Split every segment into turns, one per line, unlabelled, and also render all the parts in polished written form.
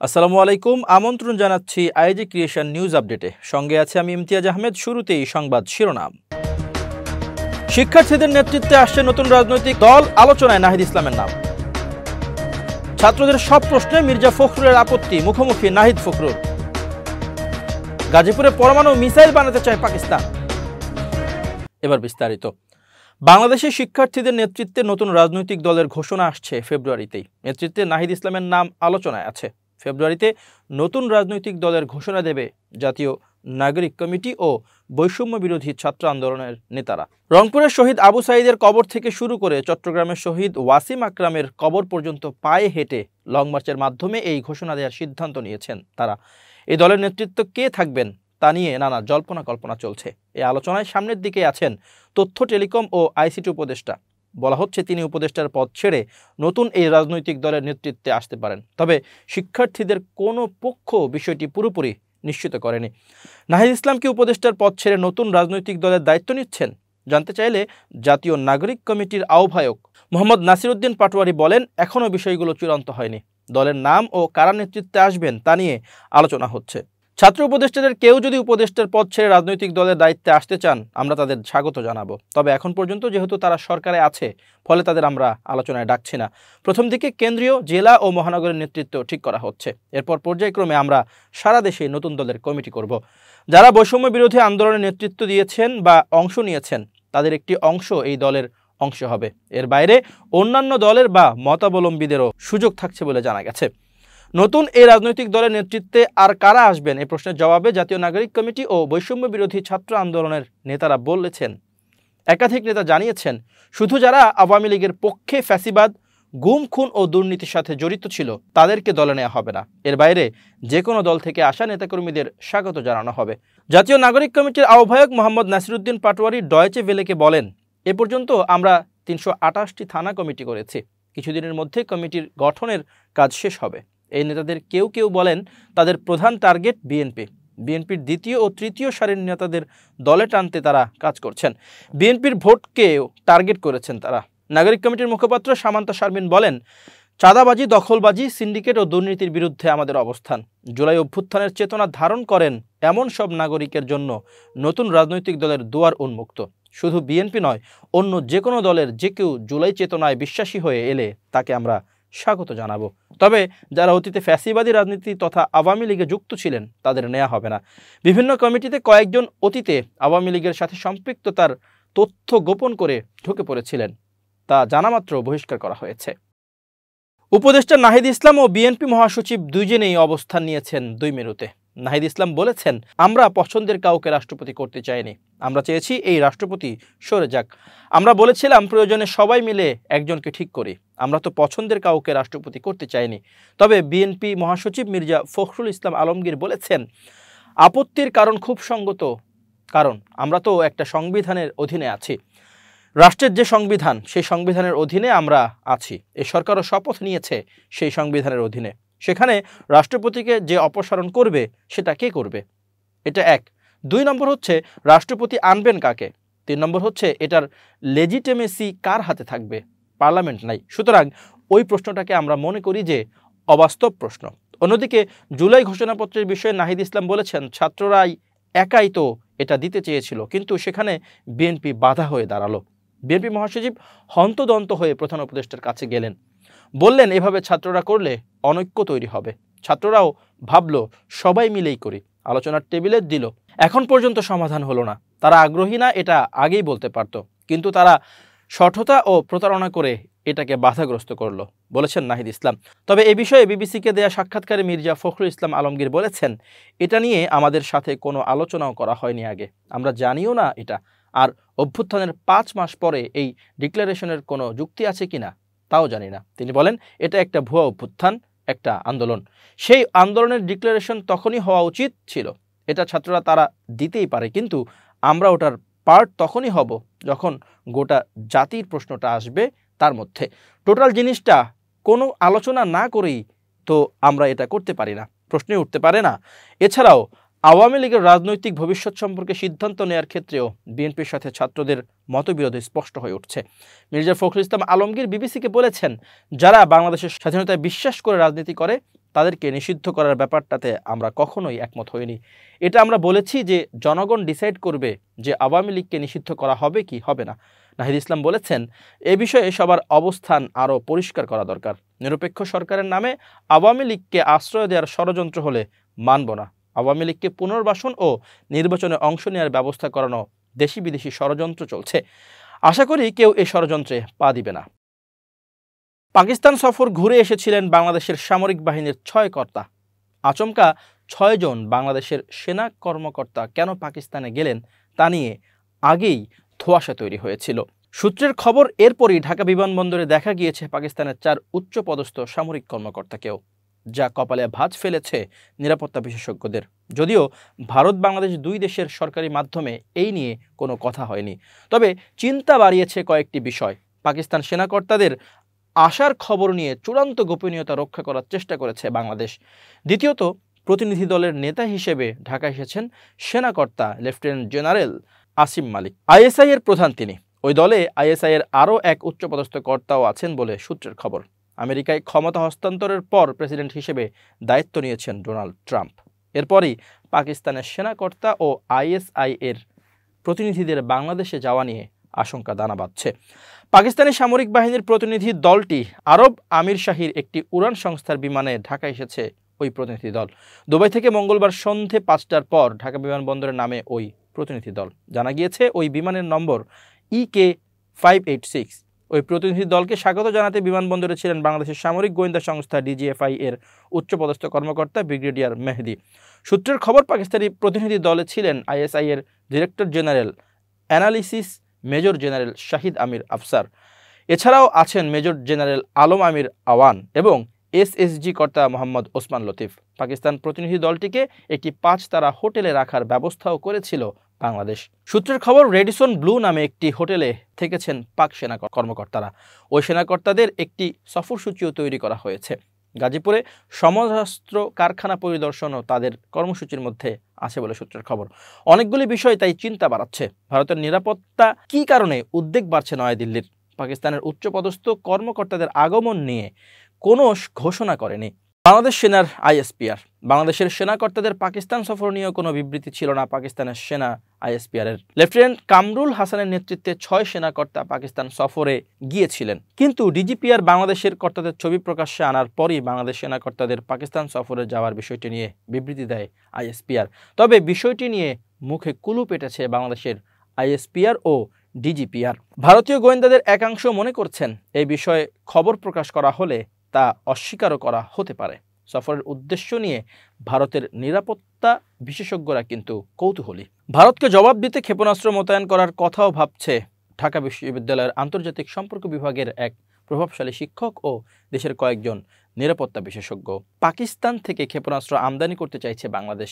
আসসালামু আলাইকুম। আমন্ত্রণ জানাচ্ছি আইজি ক্রিয়েশন নিউজ আপডেটে। সঙ্গে আছে আমি ইমতিয়াজ আহমেদ। শুরুতেই সংবাদ শিরোনাম। শিক্ষার্থীদের নেতৃত্বে আসছে নতুন রাজনৈতিক দল, আলোচনায় নাহিদ ইসলামের নাম। ছাত্রদের সব প্রশ্নে মির্জা ফখরুলের আপত্তি, মুখোমুখি নাহিদ ফখরুল। গাজীপুরে পরমাণু মিসাইল বানাতে চায় পাকিস্তান। এবার বিস্তারিত। বাংলাদেশের শিক্ষার্থীদের নেতৃত্বে নতুন রাজনৈতিক দলের ঘোষণা আসছে ফেব্রুয়ারিতেই। নেতৃত্বে নাহিদ ইসলামের নাম আলোচনায় আছে। ফেব্রুয়ারিতে নতুন রাজনৈতিক দলের ঘোষণা দেবে জাতীয় নাগরিক কমিটি ও বৈষম্য বিরোধী ছাত্র আন্দোলনের নেতারা। রংপুরের শহীদ আবু সাঈদের কবর থেকে শুরু করে চট্টগ্রামের শহীদ ওয়াসিম আকরামের কবর পর্যন্ত পায়ে হেঁটে লং মার্চের মাধ্যমে এই ঘোষণা দেওয়ার সিদ্ধান্ত নিয়েছেন তারা। এই দলের নেতৃত্ব কে থাকবেন তা নিয়ে নানা জল্পনা কল্পনা চলছে। এই আলোচনায় সামনের দিকে আছেন তথ্য, টেলিকম ও আইসিটি উপদেষ্টা। বলা হচ্ছে তিনি উপদেষ্টার পদ ছেড়ে নতুন এই রাজনৈতিক দলের নেতৃত্বে আসতে পারেন। তবে শিক্ষার্থীদের কোনো পক্ষ বিষয়টি পুরোপুরি নিশ্চিত করেনি। নাহিদ ইসলাম কি উপদেষ্টার পদ ছেড়ে নতুন রাজনৈতিক দলের দায়িত্ব নিচ্ছেন? জানতে চাইলে জাতীয় নাগরিক কমিটির আহ্বায়ক মোহাম্মদ নাসিরউদ্দিন পাটোয়ারি বলেন, এখনও বিষয়গুলো চূড়ান্ত হয়নি। দলের নাম ও কারা নেতৃত্বে আসবেন তা নিয়ে আলোচনা হচ্ছে। ছাত্র উপদেষ্টাদের কেউ যদি উপদেষ্টার পদ ছেড়ে রাজনৈতিক দলের দায়িত্বে আসতে চান, আমরা তাদের স্বাগত জানাবো। তবে এখন পর্যন্ত যেহেতু তারা সরকারে আছে, ফলে তাদের আমরা আলোচনায় ডাকছি না। প্রথম দিকে কেন্দ্রীয়, জেলা ও মহানগরের নেতৃত্ব ঠিক করা হচ্ছে। এরপর পর্যায়ক্রমে আমরা সারা দেশে নতুন দলের কমিটি করব। যারা বৈষম্য বিরোধী আন্দোলনে নেতৃত্ব দিয়েছেন বা অংশ নিয়েছেন, তাদের একটি অংশ এই দলের অংশ হবে। এর বাইরে অন্যান্য দলের বা মতাবলম্বীদেরও সুযোগ থাকছে বলে জানা গেছে। নতুন এই রাজনৈতিক দলের নেতৃত্বে আর কারা আসবেন, এই প্রশ্নের জবাবে জাতীয় নাগরিক কমিটি ও বৈষম্য বিরোধী ছাত্র আন্দোলনের নেতারা বলেছেন, একাধিক নেতা জানিয়েছেন, শুধু যারা আওয়ামী লীগের পক্ষে ফ্যাসিবাদ, গুম, খুন ও দুর্নীতির সাথে জড়িত ছিল তাদেরকে দলে নেওয়া হবে না। এর বাইরে যে কোনো দল থেকে আসা নেতাকর্মীদের স্বাগত জানানো হবে। জাতীয় নাগরিক কমিটির আহ্বায়ক মোহাম্মদ নাসিরউদ্দিন পাটোয়ারি ডয়েচে ভেলেকে বলেন, এ পর্যন্ত আমরা 328টি থানা কমিটি করেছি। কিছুদিনের মধ্যে কমিটির গঠনের কাজ শেষ হবে। এই নেতাদের কেউ কেউ বলেন তাদের প্রধান টার্গেট বিএনপির দ্বিতীয় ও তৃতীয় সারির নেতাদের দলে টানতে তারা কাজ করছেন। বিএনপির ভোটকেও টার্গেট করেছেন তারা। নাগরিক কমিটির মুখপাত্র সামান্তা শারমিন বলেন, চাঁদাবাজি, দখলবাজি, সিন্ডিকেট ও দুর্নীতির বিরুদ্ধে আমাদের অবস্থান। জুলাই অভ্যুত্থানের চেতনা ধারণ করেন এমন সব নাগরিকের জন্য নতুন রাজনৈতিক দলের দুয়ার উন্মুক্ত। শুধু বিএনপি নয়, অন্য যে কোনো দলের যে কেউ জুলাই চেতনায় বিশ্বাসী হয়ে এলে তাকে আমরা স্বাগত জানাবো। তবে যারা অতীতে ফ্যাসিবাদী রাজনীতি তথা আওয়ামী লীগে যুক্ত ছিলেন তাদের নেওয়া হবে না। বিভিন্ন কমিটিতে কয়েকজন অতীতে আওয়ামী লীগের সাথে সম্পৃক্ততার তথ্য গোপন করে ঢুকে পড়েছিলেন, তা জানামাত্র বহিষ্কার করা হয়েছে। উপদেষ্টা নাহিদ ইসলাম ও বিএনপি মহাসচিব দুইজনেই অবস্থান নিয়েছেন 2 মেরুতে। নাহিদ ইসলাম বলেছেন, আমরা পছন্দের কাউকে রাষ্ট্রপতি করতে চাইনি, আমরা চেয়েছি এই রাষ্ট্রপতি সরে যাক। আমরা বলেছিলাম প্রয়োজনে সবাই মিলে একজনকে ঠিক করি। আমরা তো পছন্দের কাউকে রাষ্ট্রপতি করতে চাইনি। তবে বিএনপি মহাসচিব মির্জা ফখরুল ইসলাম আলমগীর বলেছেন, আপত্তির কারণ খুব সঙ্গত, কারণ আমরা তো একটা সংবিধানের অধীনে আছি। রাষ্ট্রের যে সংবিধান, সেই সংবিধানের অধীনে আমরা আছি। এই সরকারও শপথ নিয়েছে সেই সংবিধানের অধীনে। সেখানে রাষ্ট্রপতিকে যে অপসারণ করবে সেটা কে করবে? এটা 1। 2 নম্বর হচ্ছে রাষ্ট্রপতি আনবেন কাকে? 3 নম্বর হচ্ছে এটার লেজিটিমেসি কার হাতে থাকবে? পার্লামেন্ট নাই। সুতরাং ওই প্রশ্নটাকে আমরা মনে করি যে অবাস্তব প্রশ্ন। অন্যদিকে জুলাই ঘোষণাপত্রের বিষয়ে নাহিদ ইসলাম বলেছেন, ছাত্ররাই একাই তো এটা দিতে চেয়েছিল, কিন্তু সেখানে বিএনপি বাধা হয়ে দাঁড়ালো। বিএনপি মহাসচিব হন্তদন্ত হয়ে প্রধান উপদেষ্টার কাছে গেলেন, বললেন এভাবে ছাত্ররা করলে অনৈক্য তৈরি হবে। ছাত্ররাও ভাবলো সবাই মিলেই করি, আলোচনার টেবিলে দিল। এখন পর্যন্ত সমাধান হলো না। তারা আগ্রহী না এটা আগেই বলতে পারত, কিন্তু তারা শঠতা ও প্রতারণা করে এটাকে বাধাগ্রস্ত করলো, বলেছেন নাহিদ ইসলাম। তবে এ বিষয়ে বিবিসিকে দেয়া সাক্ষাৎকারে মির্জা ফখরুল ইসলাম আলমগীর বলেছেন, এটা নিয়ে আমাদের সাথে কোনো আলোচনাও করা হয়নি আগে, আমরা জানিও না এটা। আর অভ্যুত্থানের 5 মাস পরে এই ডিক্লারেশনের কোনো যুক্তি আছে কিনা তাও জানি না। তিনি বলেন, এটা একটা ভুয়া অভ্যুত্থান, একটা আন্দোলন। সেই আন্দোলনের ডিক্লারেশন তখনই হওয়া উচিত ছিল। এটা ছাত্ররা তারা দিতেই পারে, কিন্তু আমরা ওটার পার্ট তখনই হব যখন গোটা জাতির প্রশ্নটা আসবে তার মধ্যে। টোটাল জিনিসটা কোনো আলোচনা না করেই তো আমরা এটা করতে পারি না, প্রশ্নই উঠতে পারে না। এছাড়াও আওয়ামী লীগের রাজনৈতিক ভবিষ্যৎ সম্পর্কে সিদ্ধান্ত নেওয়ার ক্ষেত্রেও বিএনপির সাথে ছাত্রদের মতবিরোধ স্পষ্ট হয়ে উঠছে। মির্জা ফখরুল ইসলাম আলমগীর বিবিসিকে বলেছেন, যারা বাংলাদেশের স্বাধীনতায় বিশ্বাস করে রাজনীতি করে তাদেরকে নিষিদ্ধ করার ব্যাপারটাতে আমরা কখনোই একমত হইনি। এটা আমরা বলেছি যে জনগণ ডিসাইড করবে যে আওয়ামী লীগকে নিষিদ্ধ করা হবে কি হবে না। নাহিদ ইসলাম বলেছেন, এ বিষয়ে সবার অবস্থান আরও পরিষ্কার করা দরকার। নিরপেক্ষ সরকারের নামে আওয়ামী লীগকে আশ্রয় দেওয়ার ষড়যন্ত্র হলে মানব না। আওয়ামী লীগকে পুনর্বাসন ও নির্বাচনে অংশ নেওয়ার ব্যবস্থা করানো দেশি বিদেশি ষড়যন্ত্র চলছে। আশা করি কেউ এই ষড়যন্ত্রে পা দিবে না। পাকিস্তান সফর ঘুরে এসেছিলেন বাংলাদেশের সামরিক বাহিনীর 6 কর্তা। আচমকা 6 জন বাংলাদেশের সেনা কর্মকর্তা কেন পাকিস্তানে গেলেন তা নিয়ে আগেই ধোঁয়াশা তৈরি হয়েছিল। সূত্রের খবর, এরপরই ঢাকা বিমানবন্দরে দেখা গিয়েছে পাকিস্তানের 4 উচ্চপদস্থ সামরিক কর্মকর্তাকেও, যা কপালে ভাঁজ ফেলেছে নিরাপত্তা বিশেষজ্ঞদের। যদিও ভারত বাংলাদেশ দুই দেশের সরকারি মাধ্যমে এই নিয়ে কোনো কথা হয়নি, তবে চিন্তা বাড়িয়েছে কয়েকটি বিষয়। পাকিস্তান সেনাকর্তাদের আসার খবর নিয়ে চূড়ান্ত গোপনীয়তা রক্ষা করার চেষ্টা করেছে বাংলাদেশ। দ্বিতীয়ত, প্রতিনিধি দলের নেতা হিসেবে ঢাকা এসেছেন সেনাকর্তা লেফটেন্যান্ট জেনারেল আসিম মালিক। আইএসআই এর প্রধান তিনি। ওই দলে আইএসআই এর আরও এক উচ্চপদস্থ কর্তাও আছেন বলে সূত্রের খবর। আমেরিকায় ক্ষমতা হস্তান্তরের পর প্রেসিডেন্ট হিসেবে দায়িত্ব নিয়েছেন ডোনাল্ড ট্রাম্প। এরপরই পাকিস্তানের সেনাকর্তা ও আইএসআই এর প্রতিনিধিদের বাংলাদেশে যাওয়া নিয়ে আশঙ্কা দানা বাঁধছে। পাকিস্তানি সামরিক বাহিনীর প্রতিনিধি দলটি আরব আমির শাহীর একটি উড়ান সংস্থার বিমানে ঢাকা এসেছে। ওই প্রতিনিধি দল দুবাই থেকে মঙ্গলবার সন্ধে 5টার পর ঢাকা বিমানবন্দরে নামে ওই প্রতিনিধি দল। জানা গিয়েছে ওই বিমানের নম্বর EK-586। ওই প্রতিনিধি দলকে স্বাগত জানাতে বিমানবন্দরে ছিলেন বাংলাদেশের সামরিক গোয়েন্দা সংস্থা DGFI এর উচ্চপদস্থ কর্মকর্তা ব্রিগেডিয়ার মেহেদি। সূত্রের খবর, পাকিস্তানি প্রতিনিধি দলে ছিলেন আইএসআই এর director general analysis major general Shahid Amir Afsar. এছাড়াও আছেন মেজর জেনারেল আলম আমির আওয়ান এবং SSG কর্তা মোহাম্মদ ওসমান লতিফ। পাকিস্তান প্রতিনিধি দলটিকে একটি 5 তারা হোটেলে রাখার ব্যবস্থাও করেছিল বাংলাদেশ। সূত্রের খবর, রেডিসন ব্লু নামে একটি হোটেলে থেকেছেন পাক সেনা কর্মকর্তারা। ওই সেনাকর্তাদের একটি সফরসূচিও তৈরি করা হয়েছে। গাজীপুরে সমরাস্ত্র কারখানা পরিদর্শনও তাদের কর্মসূচির মধ্যে আছে বলে সূত্রের খবর। অনেকগুলি বিষয় তাই চিন্তা বাড়াচ্ছে। ভারতের নিরাপত্তা কী কারণে উদ্বেগ বাড়ছে নয়াদিল্লির? পাকিস্তানের উচ্চপদস্থ কর্মকর্তাদের আগমন নিয়ে কোনো ঘোষণা করেনি বাংলাদেশ সেনার ISPR। বাংলাদেশের সেনাকর্তাদের পাকিস্তান সফর নিয়েও কোনো বিবৃতি ছিল না পাকিস্তানের সেনা ISPR এর। লেফটেন্যান্ট কামরুল হাসানের নেতৃত্বে 6 সেনাকর্তা পাকিস্তান সফরে গিয়েছিলেন, কিন্তু DGPR বাংলাদেশের কর্তাদের ছবি প্রকাশ্যে আনার পরই বাংলাদেশ সেনাকর্তাদের পাকিস্তান সফরে যাওয়ার বিষয়টি নিয়ে বিবৃতি দেয় ISPR। তবে বিষয়টি নিয়ে মুখে কুলু পেটেছে বাংলাদেশের ISPR ও DGPR। ভারতীয় গোয়েন্দাদের একাংশ মনে করছেন এই বিষয়ে খবর প্রকাশ করা হলে তা অস্বীকারও করা হতে পারে। সফরের উদ্দেশ্য নিয়ে ভারতের নিরাপত্তা বিশেষজ্ঞরা কিন্তু কৌতূহলী। ভারতকে জবাব দিতে ক্ষেপণাস্ত্র মোতায়েন করার কথাও ভাবছে ঢাকা বিশ্ববিদ্যালয়ের আন্তর্জাতিক সম্পর্ক বিভাগের এক প্রভাবশালী শিক্ষক ও দেশের কয়েকজন নিরাপত্তা বিশেষজ্ঞ। পাকিস্তান থেকে ক্ষেপণাস্ত্র আমদানি করতে চাইছে বাংলাদেশ,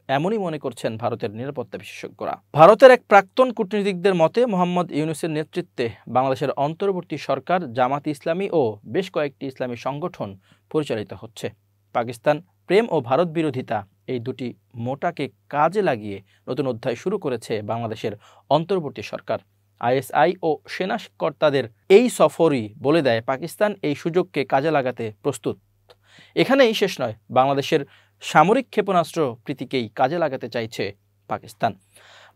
এমনই মনে করছেন ভারতের নিরাপত্তা বিশেষজ্ঞরা। ভারতের এক প্রাক্তন কূটনীতিকদের মতে, মোহাম্মদ ইউনূসের নেতৃত্বে বাংলাদেশের অন্তর্বর্তী সরকার জামাত ইসলামী ও বেশ কয়েকটি ইসলামী সংগঠন পরিচালিত হচ্ছে। পাকিস্তান প্রেম ও ভারত বিরোধিতা, এই দুটি মোটাকে কাজে লাগিয়ে নতুন অধ্যায় শুরু করেছে বাংলাদেশের অন্তর্বর্তী সরকার। ISI ও সেনা কর্তাদের এই সফরই বলে দেয় পাকিস্তান এই সুযোগকে কাজে লাগাতে প্রস্তুত। এখানেই শেষ নয়, বাংলাদেশের সামরিক ক্ষেপণাস্ত্র প্রীতিকেই কাজে লাগাতে চাইছে পাকিস্তান।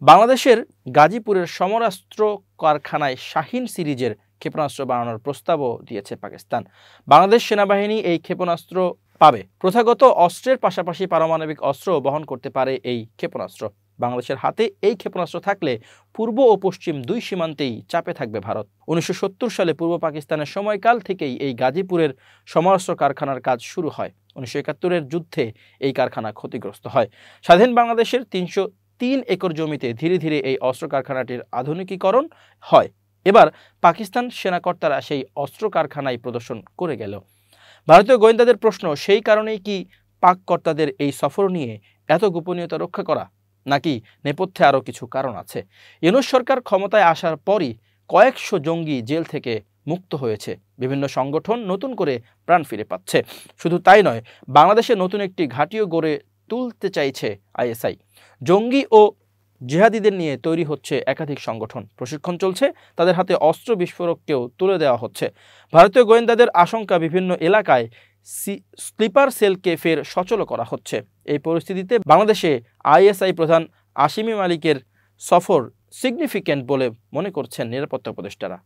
বাংলাদেশের গাজীপুরের সমরাস্ত্র কারখানায় শাহিন সিরিজের ক্ষেপণাস্ত্র বানানোর প্রস্তাবও দিয়েছে পাকিস্তান। বাংলাদেশ সেনাবাহিনী এই ক্ষেপণাস্ত্র পাবে। প্রথাগত অস্ত্রের পাশাপাশি পারমাণবিক অস্ত্র বহন করতে পারে এই ক্ষেপণাস্ত্র। বাংলাদেশের হাতে এই ক্ষেপণাস্ত্র থাকলে পূর্ব ও পশ্চিম দুই সীমান্তেই চাপে থাকবে ভারত। 1970 সালে পূর্ব পাকিস্তানের সময়কাল থেকেই এই গাজীপুরের সমরাস্ত্র কারখানার কাজ শুরু হয়। 1971-এর যুদ্ধে এই কারখানা ক্ষতিগ্রস্ত হয়। স্বাধীন বাংলাদেশের 303 একর জমিতে ধীরে ধীরে এই অস্ত্র কারখানাটির আধুনিকীকরণ হয়। এবার পাকিস্তান সেনাকর্তারা সেই অস্ত্র কারখানায় প্রদর্শন করে গেল। ভারতীয় গোয়েন্দাদের প্রশ্ন, সেই কারণেই কি পাক কর্তাদের এই সফর নিয়ে এত গোপনীয়তা রক্ষা করা, নাকি নেপথ্যে আরও কিছু কারণ আছে? ইউনূস সরকার ক্ষমতায় আসার পরই কয়েকশো জঙ্গি জেল থেকে মুক্ত হয়েছে। বিভিন্ন সংগঠন নতুন করে প্রাণ ফিরে পাচ্ছে। শুধু তাই নয়, বাংলাদেশে নতুন একটি ঘাঁটিও গড়ে তুলতে চাইছে ISI। জঙ্গি ও জিহাদিদের নিয়ে তৈরি হচ্ছে একাধিক সংগঠন, প্রশিক্ষণ চলছে, তাদের হাতে অস্ত্র বিস্ফোরককেও তুলে দেওয়া হচ্ছে। ভারতীয় গোয়েন্দাদের আশঙ্কা, বিভিন্ন এলাকায় স্লিপার সেলকে ফের সচল করা হচ্ছে। এই পরিস্থিতিতে বাংলাদেশে আইএসআই প্রধান আশিমি মালিকের সফর সিগনিফিক্যান্ট বলে মনে করছেন নিরাপত্তা উপদেষ্টারা।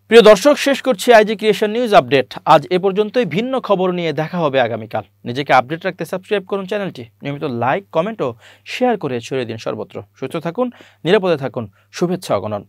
প্রিয় দর্শক, শেষ করছি আইজি ক্রিয়েশন নিউজ আপডেট। আজ এ পর্যন্তই। ভিন্ন খবর নিয়ে দেখা হবে আগামীকাল। নিজেকে আপডেট রাখতে সাবস্ক্রাইব করুন চ্যানেলটি। নিয়মিত লাইক, কমেন্ট ও শেয়ার করে ছড়িয়ে দিন সর্বত্র। সুস্থ থাকুন, নিরাপদে থাকুন। শুভেচ্ছা অগণন।